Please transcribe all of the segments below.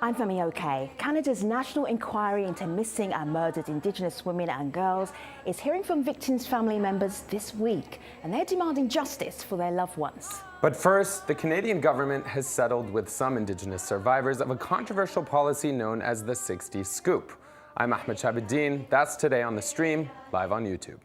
I'm Femi OK. Canada's national inquiry into missing and murdered Indigenous women and girls is hearing from victims' family members this week, and they're demanding justice for their loved ones. But first, the Canadian government has settled with some Indigenous survivors of a controversial policy known as the Sixties Scoop. I'm Ahmed Shabuddin. That's today on the stream, live on YouTube.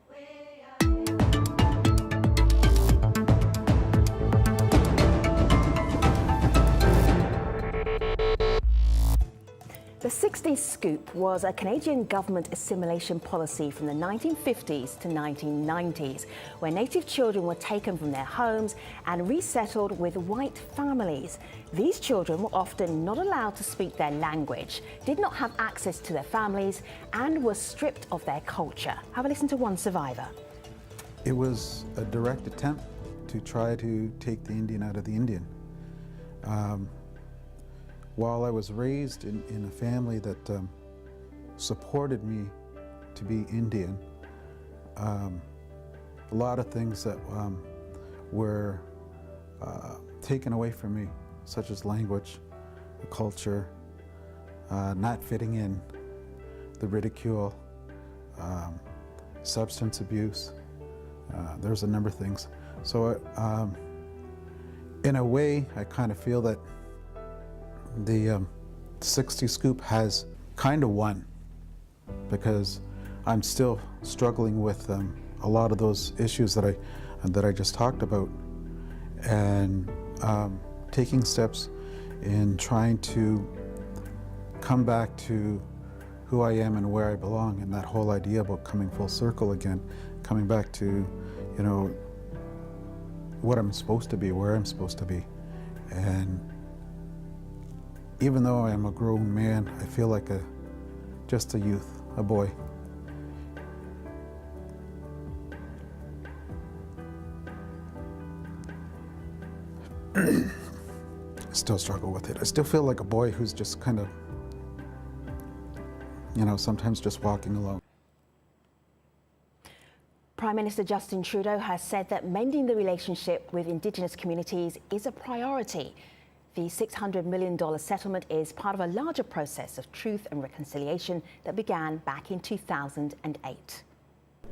The Sixties Scoop was a Canadian government assimilation policy from the 1950s to 1990s, where Native children were taken from their homes and resettled with white families. These children were often not allowed to speak their language, did not have access to their families, and were stripped of their culture. Have a listen to one survivor. It was a direct attempt to try to take the Indian out of the Indian. While I was raised in a family that supported me to be Indian, a lot of things that were taken away from me, such as language, the culture, not fitting in, the ridicule, substance abuse. There's a number of things. So in a way, I kind of feel that the 60 Scoop has kind of won, because I'm still struggling with a lot of those issues that I just talked about, and taking steps in trying to come back to who I am and where I belong, and that whole idea about coming full circle again, coming back to, you know, what I'm supposed to be, where I'm supposed to be. And even though I'm a grown man, I feel like just a youth, a boy. I still struggle with it. I still feel like a boy who's just kind of, you know, sometimes just walking alone. Prime Minister Justin Trudeau has said that mending the relationship with Indigenous communities is a priority. The $600 million settlement is part of a larger process of truth and reconciliation that began back in 2008.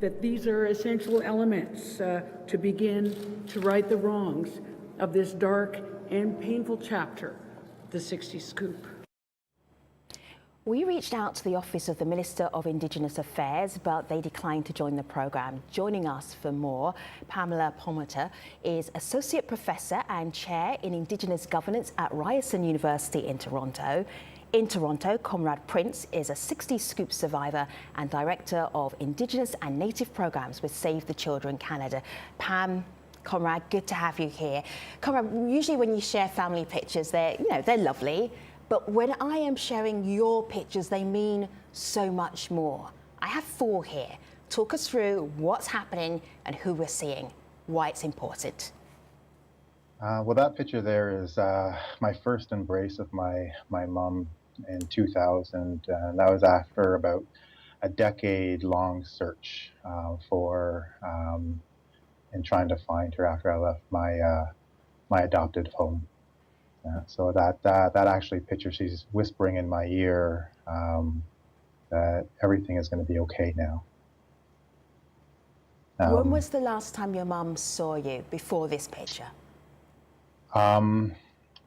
That these are essential elements to begin to right the wrongs of this dark and painful chapter, the 60 Scoop. We reached out to the Office of the Minister of Indigenous Affairs, but they declined to join the programme. Joining us for more, Pamela Pomoter is Associate Professor and Chair in Indigenous Governance at Ryerson University in Toronto. In Toronto, Comrade Prince is a 60 Scoop survivor and Director of Indigenous and Native Programmes with Save the Children Canada. Pam, Comrade, good to have you here. Comrade, usually when you share family pictures, they're lovely. But when I am sharing your pictures, they mean so much more. I have 4 here. Talk us through what's happening and who we're seeing, why it's important. Well, that picture there is my first embrace of my mom in 2000. And that was after about a decade-long search in trying to find her after I left my adopted home. So that actually picture, she's whispering in my ear that everything is going to be okay now. When was the last time your mum saw you before this picture?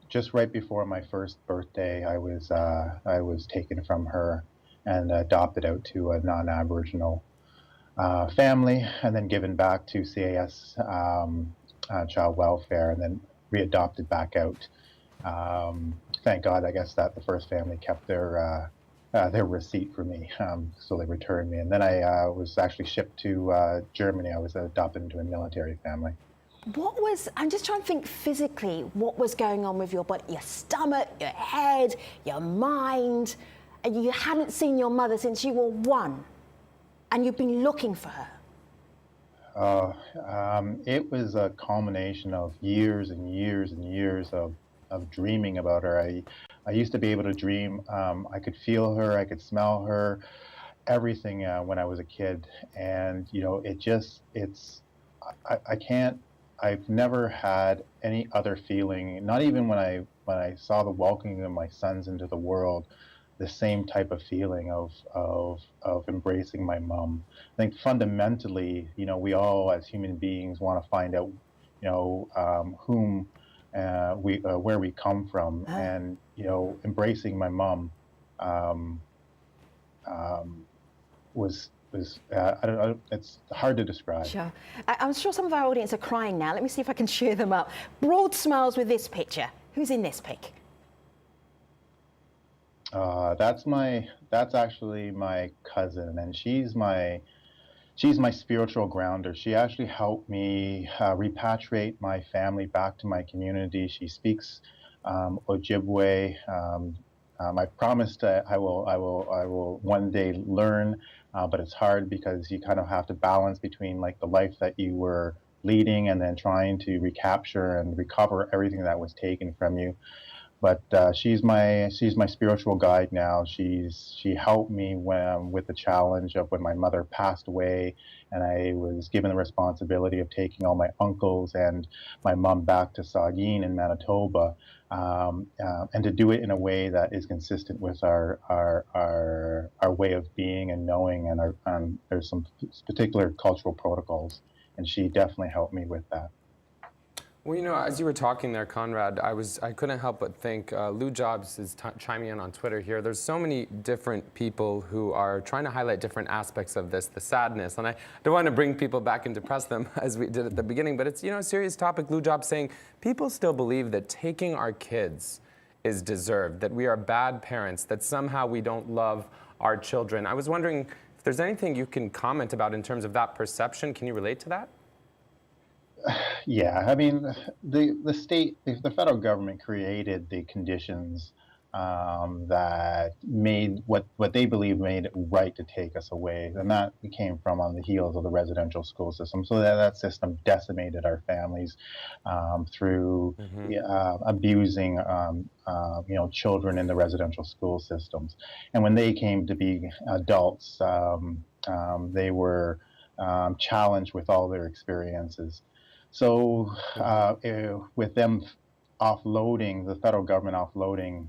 Just right before my first birthday, I was taken from her and adopted out to a non-Aboriginal family, and then given back to CAS Child Welfare, and then readopted back out. Thank God, I guess, that the first family kept their receipt for me, so they returned me. And then I was actually shipped to Germany. I was adopted into a military family. I'm just trying to think physically, what was going on with your body, your stomach, your head, your mind? And you hadn't seen your mother since you were 1, and you've been looking for her. It was a culmination of years and years and years of dreaming about her. I used to be able to dream. I could feel her, I could smell her, everything when I was a kid. And, you know, I've never had any other feeling, not even when I when I saw the welcoming of my sons into the world, the same type of feeling of embracing my mom. I think fundamentally, we all as human beings want to find out, whom where we come from, and embracing my mom was I don't know, it's hard to describe. Sure. I'm sure some of our audience are crying now. Let me see if I can cheer them up. Broad smiles with this picture. Who's in this pic? That's actually my cousin, and she's my spiritual grounder. She actually helped me repatriate my family back to my community. She speaks Ojibwe. I promised I will one day learn, but it's hard because you kind of have to balance between like the life that you were leading and then trying to recapture and recover everything that was taken from you. But she's my spiritual guide now. She helped me with the challenge of when my mother passed away, and I was given the responsibility of taking all my uncles and my mom back to Saugeen in Manitoba, and to do it in a way that is consistent with our way of being and knowing, and there's some particular cultural protocols, and she definitely helped me with that. Well, as you were talking there, Conrad, I couldn't help but think, Lou Jobs is chiming in on Twitter here. There's so many different people who are trying to highlight different aspects of this, the sadness. And I don't want to bring people back and depress them as we did at the beginning, but it's, a serious topic. Lou Jobs saying people still believe that taking our kids is deserved, that we are bad parents, that somehow we don't love our children. I was wondering if there's anything you can comment about in terms of that perception. Can you relate to that? Yeah, I mean, the federal government created the conditions that made what they believe made it right to take us away, and that came from on the heels of the residential school system. So that system decimated our families through abusing children in the residential school systems. And when they came to be adults, they were challenged with all their experiences. So with them offloading, the federal government offloading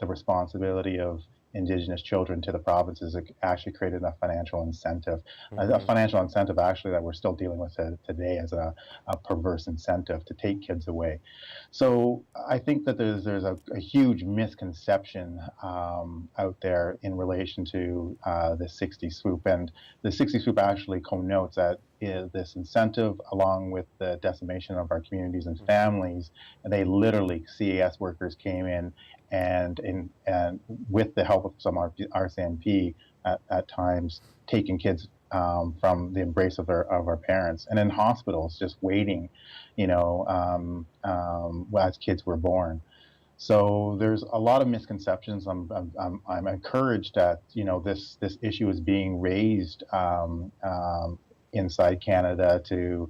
the responsibility of Indigenous children to the provinces, it actually created a financial incentive. A financial incentive actually that we're still dealing with today as a perverse incentive to take kids away. So I think that there's a huge misconception out there in relation to the 60 Swoop, and the 60 Swoop actually connotes that this incentive, along with the decimation of our communities and families, and they literally, CAS workers came in and with the help of some RCMP at times, taking kids from the embrace of our parents, and in hospitals just waiting, as kids were born. So there's a lot of misconceptions. I'm encouraged that this issue is being raised inside Canada to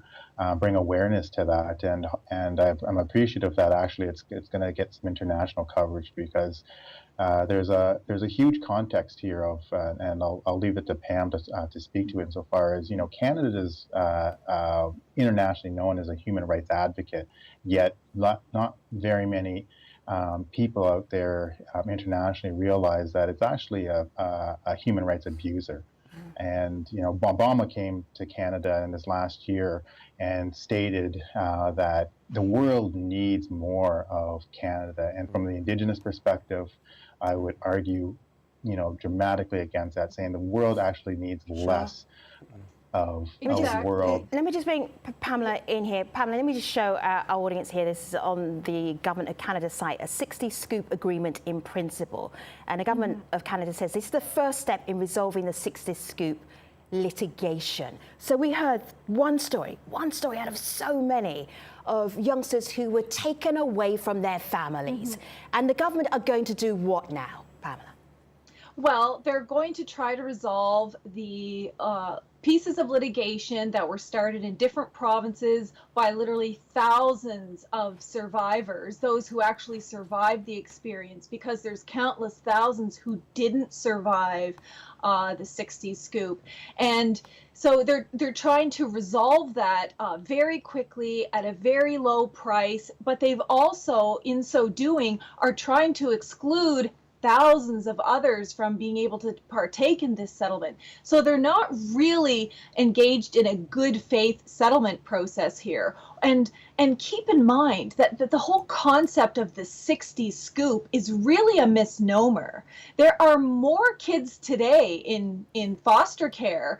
bring awareness to that, and I'm appreciative that actually it's going to get some international coverage, because there's a huge context here of, and I'll leave it to Pam to speak to it insofar as Canada is internationally known as a human rights advocate, yet not very many people out there internationally realize that it's actually a human rights abuser. And Obama came to Canada in this last year and stated that the world needs more of Canada. And from the Indigenous perspective, I would argue, dramatically against that, saying the world actually needs less of the world. Let me just bring Pamela in here. Pamela, let me just show our audience here. This is on the Government of Canada site, a 60 Scoop agreement in principle. And the Government of Canada says this is the first step in resolving the 60 Scoop litigation. So we heard one story out of so many of youngsters who were taken away from their families. And the government are going to do what now, Pamela? Well, they're going to try to resolve the pieces of litigation that were started in different provinces by literally thousands of survivors, those who actually survived the experience, because there's countless thousands who didn't survive the 60s scoop. And so they're trying to resolve that very quickly at a very low price, but they've also, in so doing, are trying to exclude thousands of others from being able to partake in this settlement. So they're not really engaged in a good faith settlement process here. And keep in mind that the whole concept of the 60s scoop is really a misnomer. There are more kids today in foster care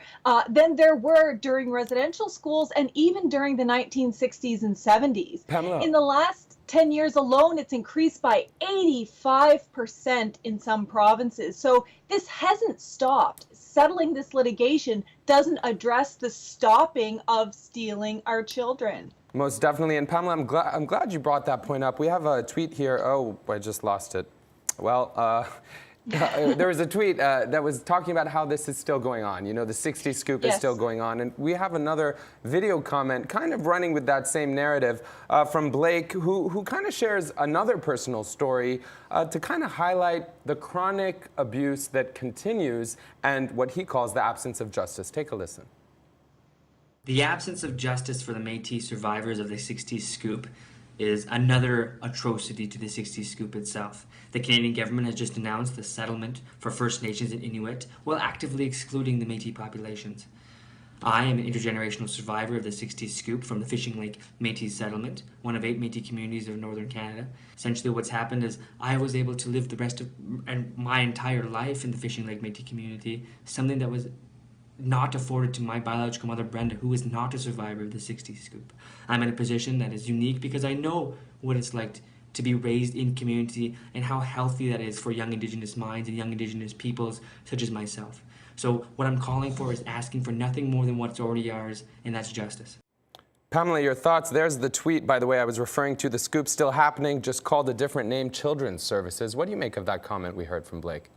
than there were during residential schools and even during the 1960s and 70s. Pamela. In the last 10 years alone, it's increased by 85% in some provinces. So this hasn't stopped. Settling this litigation doesn't address the stopping of stealing our children. Most definitely. And Pamela, I'm glad you brought that point up. We have a tweet here. Oh, I just lost it. Well, there was a tweet that was talking about how this is still going on. You know, the 60 scoop is still going on. And we have another video comment kind of running with that same narrative from Blake, who kind of shares another personal story to kind of highlight the chronic abuse that continues and what he calls the absence of justice. Take a listen. The absence of justice for the Métis survivors of the 60s scoop is another atrocity to the 60s scoop itself. The Canadian government has just announced the settlement for First Nations and Inuit while actively excluding the Métis populations. I am an intergenerational survivor of the 60s scoop from the Fishing Lake Métis settlement, one of 8 Métis communities of northern Canada. Essentially what's happened is I was able to live the rest of my entire life in the Fishing Lake Métis community, something that was not afforded to my biological mother, Brenda, who is not a survivor of the 60s scoop. I'm in a position that is unique because I know what it's like to be raised in community and how healthy that is for young Indigenous minds and young Indigenous peoples such as myself. So what I'm calling for is asking for nothing more than what's already ours, and that's justice. Pamela, your thoughts? There's the tweet, by the way, I was referring to. The scoop still happening, just called a different name, Children's Services. What do you make of that comment we heard from Blake?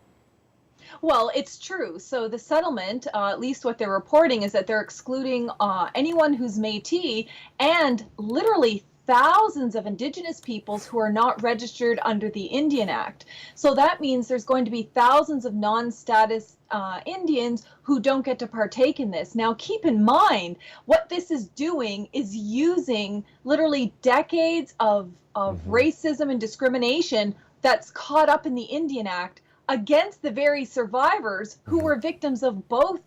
Well, it's true. So the settlement, at least what they're reporting, is that they're excluding anyone who's Métis and literally thousands of Indigenous peoples who are not registered under the Indian Act. So that means there's going to be thousands of non-status Indians who don't get to partake in this. Now, keep in mind, what this is doing is using literally decades of racism and discrimination that's caught up in the Indian Act against the very survivors who were victims of both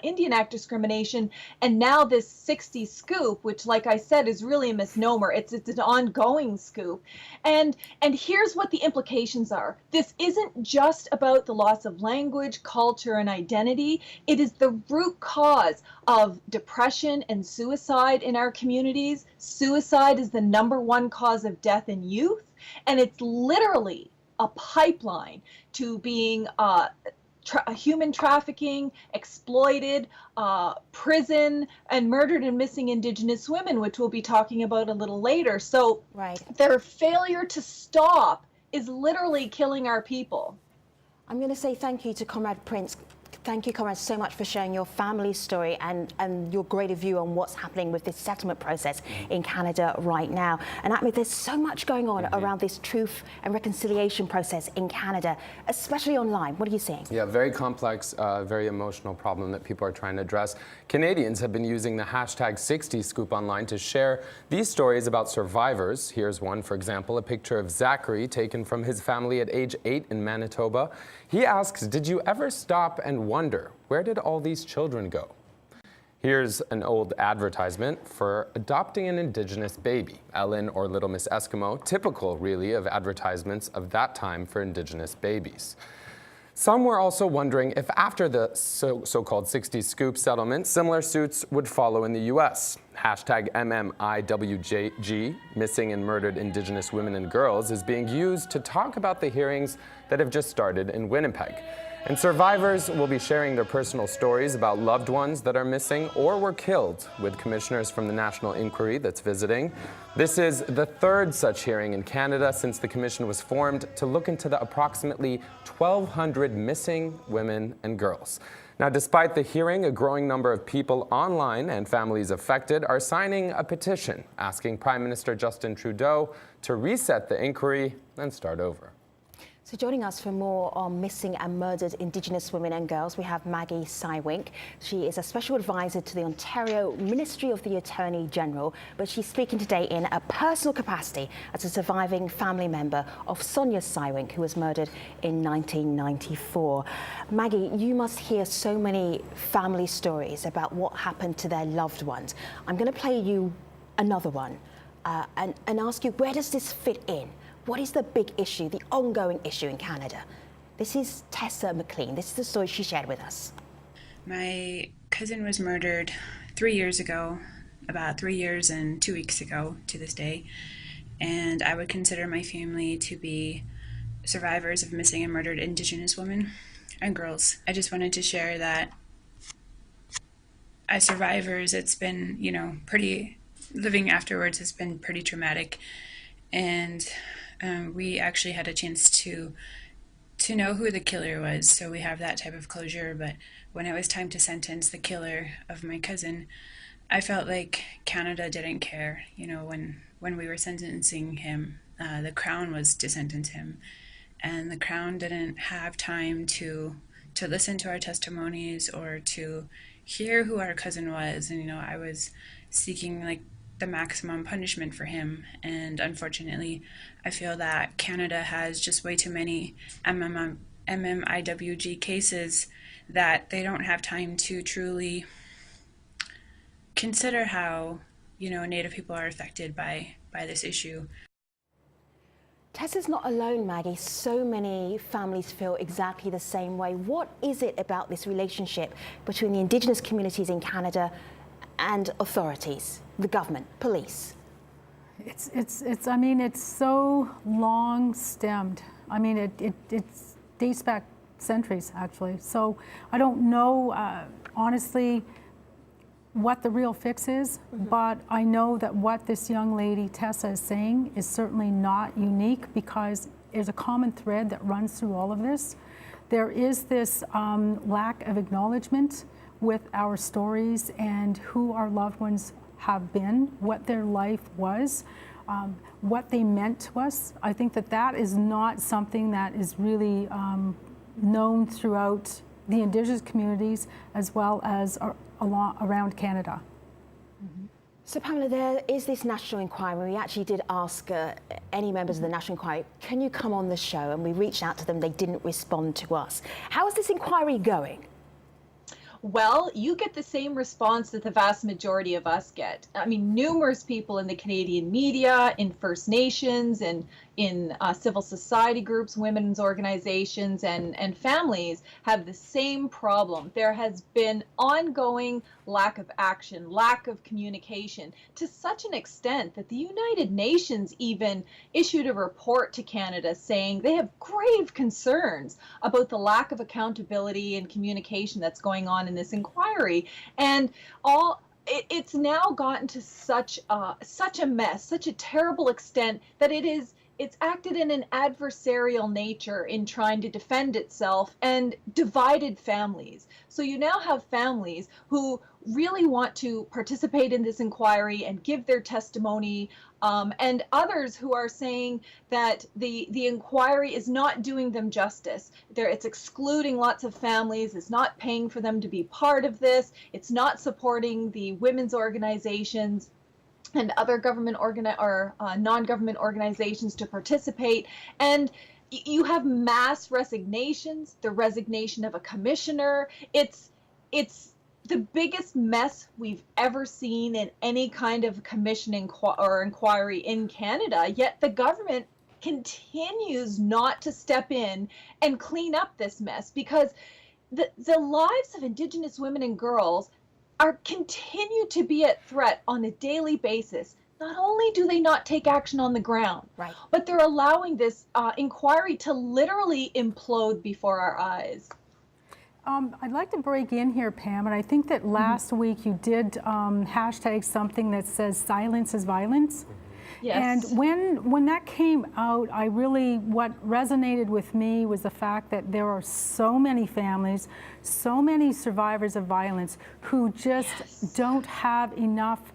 Indian Act discrimination and now this 60 scoop, which, like I said, is really a misnomer. It's an ongoing scoop. And here's what the implications are. This isn't just about the loss of language, culture, and identity. It is the root cause of depression and suicide in our communities. Suicide is the #1 cause of death in youth, and it's literally a pipeline to being human trafficking, exploited, prison, and murdered and missing Indigenous women, which we'll be talking about a little later. So their failure to stop is literally killing our people. I'm going to say thank you to Comrade Prince. Thank you, Comrade, so much for sharing your family story and your greater view on what's happening with this settlement process in Canada right now. And Ahmed, there's so much going on around this truth and reconciliation process in Canada, especially online. What are you seeing? Yeah, very complex, very emotional problem that people are trying to address. Canadians have been using the hashtag 60 Scoop online to share these stories about survivors. Here's one, for example, a picture of Zachary taken from his family at age 8 in Manitoba. He asks, did you ever stop and wonder, where did all these children go? Here's an old advertisement for adopting an Indigenous baby, Ellen or Little Miss Eskimo, typical, really, of advertisements of that time for Indigenous babies. Some were also wondering if after the so-called 60 Scoop settlement, similar suits would follow in the U.S. Hashtag MMIWG, Missing and Murdered Indigenous Women and Girls, is being used to talk about the hearings that have just started in Winnipeg. And survivors will be sharing their personal stories about loved ones that are missing or were killed with commissioners from the National Inquiry that's visiting. This is the third such hearing in Canada since the commission was formed to look into the approximately 1,200 missing women and girls. Now, despite the hearing, a growing number of people online and families affected are signing a petition asking Prime Minister Justin Trudeau to reset the inquiry and start over. So joining us for more on missing and murdered Indigenous women and girls, we have Maggie Sywink. She is a special advisor to the Ontario Ministry of the Attorney General, but she's speaking today in a personal capacity as a surviving family member of Sonia Sywink, who was murdered in 1994. Maggie, you must hear so many family stories about what happened to their loved ones. I'm going to play you another one and ask you, where does this fit in? What is the big issue, the ongoing issue in Canada? This is Tessa McLean. This is the story she shared with us. My cousin was murdered 3 years ago, about 3 years and 2 weeks ago to this day. And I would consider my family to be survivors of missing and murdered Indigenous women and girls. I just wanted to share that as survivors, it's been, living afterwards has been pretty traumatic. And we actually had a chance to know who the killer was, so we have that type of closure. But when it was time to sentence the killer of my cousin, I felt like Canada didn't care. When we were sentencing him, the Crown was to sentence him, and the Crown didn't have time to listen to our testimonies or to hear who our cousin was. And I was seeking the maximum punishment for him, and unfortunately I feel that Canada has just way too many MMIWG cases that they don't have time to truly consider how Native people are affected by this issue. Tessa's not alone, Maggie. So many families feel exactly the same way. What is it about this relationship between the Indigenous communities in Canada and authorities, the government, police? It's so long stemmed. It dates back centuries, actually. So I don't know, honestly, what the real fix is, but I know that what this young lady, Tessa, is saying is certainly not unique, because there's a common thread that runs through all of this. There is this lack of acknowledgement with our stories and who our loved ones have been, what their life was, what they meant to us. I think that is not something that is really known throughout the Indigenous communities as well as around Canada. So Pamela, there is this national inquiry. We actually did ask any members of the national inquiry, can you come on the show? And we reached out to them, they didn't respond to us. How is this inquiry going? Well, you get the same response that the vast majority of us get. Numerous people in the Canadian media, in First Nations, and in civil society groups, women's organizations, and families have the same problem. There has been ongoing lack of action, lack of communication, to such an extent that the United Nations even issued a report to Canada saying they have grave concerns about the lack of accountability and communication that's going on in this inquiry. And it's now gotten to such a mess, such a terrible extent that it's acted in an adversarial nature in trying to defend itself and divided families. So you now have families who really want to participate in this inquiry and give their testimony, and others who are saying that the inquiry is not doing them justice. It's excluding lots of families, it's not paying for them to be part of this, it's not supporting the women's organizations and other government non-government organizations to participate. And you have mass resignations, the resignation of a commissioner. It's the biggest mess we've ever seen in any kind of commission inquiry in Canada, yet the government continues not to step in and clean up this mess, because the lives of Indigenous women and girls continue to be at threat on a daily basis. Not only do they not take action on the ground, right, but they're allowing this inquiry to literally implode before our eyes. I'd like to break in here, Pam, and I think that last week you did hashtag something that says silence is violence. Yes. And when that came out, what resonated with me was the fact that there are so many families, so many survivors of violence who just don't have enough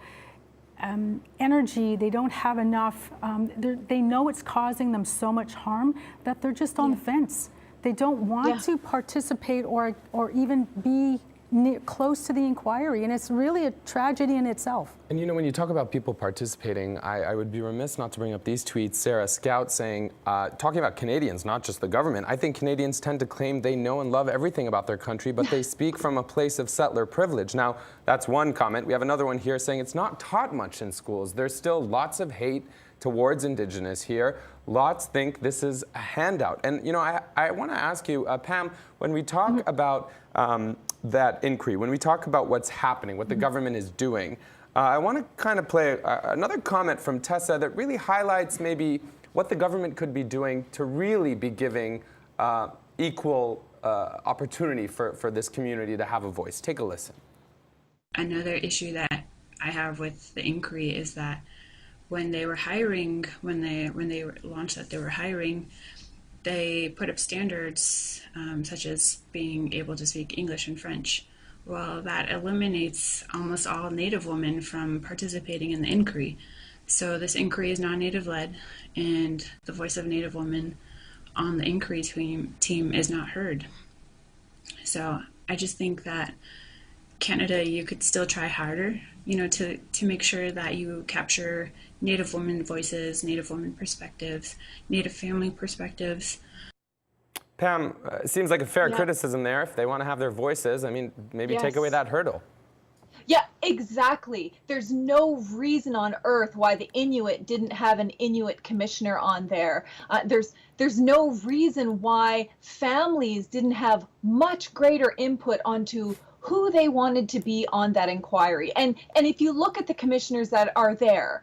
energy, they don't have enough, they know it's causing them so much harm that they're just on the fence. They don't want to participate or even be close to the inquiry, and it's really a tragedy in itself. And you know, when you talk about people participating, I would be remiss not to bring up these tweets. Sarah Scout saying, talking about Canadians, not just the government, I think Canadians tend to claim they know and love everything about their country, but they speak from a place of settler privilege. Now, that's one comment. We have another one here saying it's not taught much in schools. There's still lots of hate towards Indigenous here. Lots think this is a handout. And you know, I want to ask you, Pam, when we talk about that inquiry, when we talk about what's happening, what the government is doing, I want to kind of play another comment from Tessa that really highlights maybe what the government could be doing to really be giving equal opportunity for this community to have a voice. Take a listen. Another issue that I have with the inquiry is that when they were hiring, when they launched that they were hiring, they put up standards such as being able to speak English and French. Well, that eliminates almost all Native women from participating in the inquiry. So this inquiry is non-Native led, and the voice of Native women on the inquiry team is not heard. So I just think that Canada, you could still try harder, you know, to make sure that you capture Native women voices, Native women perspectives, Native family perspectives. Pam, it seems like a fair criticism there. If they want to have their voices, I mean, maybe take away that hurdle. Yeah, exactly. There's no reason on earth why the Inuit didn't have an Inuit commissioner on there. There's no reason why families didn't have much greater input onto who they wanted to be on that inquiry. And if you look at the commissioners that are there,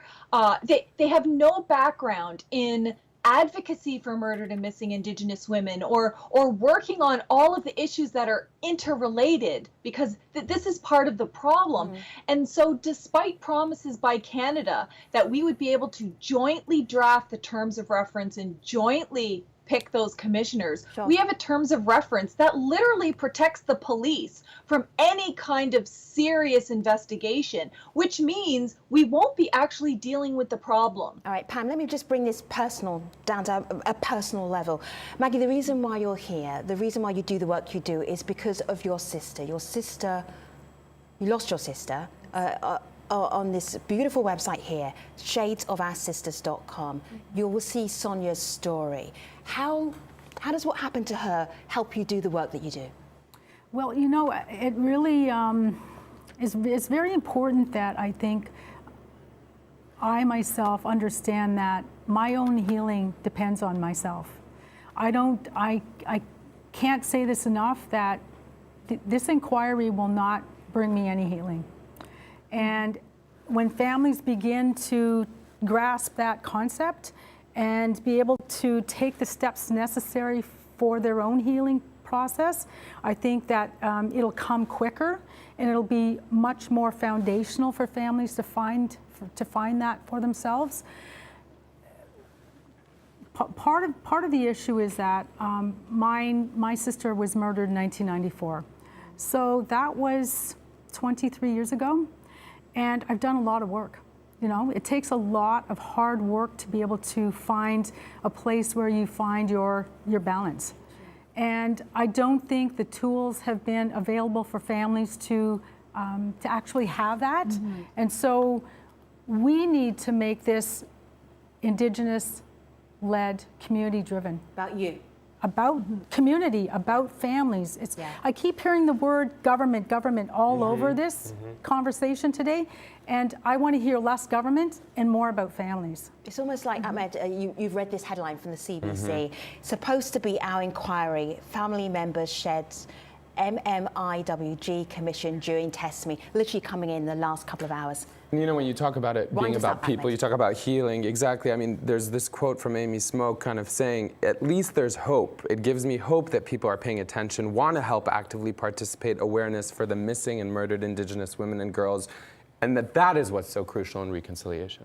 they have no background in advocacy for murdered and missing Indigenous women or working on all of the issues that are interrelated, because this is part of the problem. And so despite promises by Canada that we would be able to jointly draft the terms of reference and jointly pick those commissioners, we have a terms of reference that literally protects the police from any kind of serious investigation, which means we won't be actually dealing with the problem. All right, Pam, let me just bring this personal down to a personal level. Maggie, the reason why you're here, the reason why you do the work you do is because of your sister. Your sister, you lost your sister on this beautiful website here, shadesooursisters.com. You will see Sonia's story. How does what happened to her help you do the work that you do? Well, you know, it really it's very important that I think I myself understand that my own healing depends on myself. I can't say this enough, that this inquiry will not bring me any healing. And when families begin to grasp that concept and be able to take the steps necessary for their own healing process, I think that it'll come quicker and it'll be much more foundational for families to find that for themselves. Part of the issue is that my sister was murdered in 1994. So that was 23 years ago, and I've done a lot of work. You know, it takes a lot of hard work to be able to find a place where you find your balance. And I don't think the tools have been available for families to actually have that. Mm-hmm. And so we need to make this Indigenous-led, community-driven. About you. About community, about families. I keep hearing the word government all over this conversation today, and I want to hear less government and more about families. It's almost like, Ahmed, you've read this headline from the CBC. Supposed to be our inquiry, family members shed MMIWG commission during testimony, literally coming in the last couple of hours. You know, when you talk about it being about people, you talk about healing. Exactly. I mean, there's this quote from Amy Smoke kind of saying, at least there's hope. It gives me hope that people are paying attention, want to help actively participate, awareness for the missing and murdered Indigenous women and girls, and that is what's so crucial in reconciliation.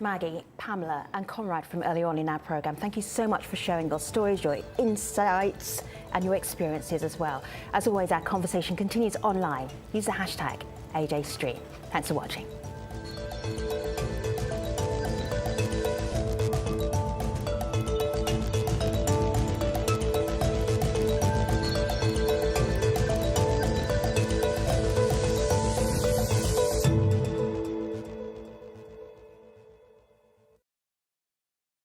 Maggie, Pamela and Conrad from earlier on in our programme, thank you so much for sharing your stories, your insights and your experiences as well. As always, our conversation continues online. Use the hashtag AJStream. Thanks for watching.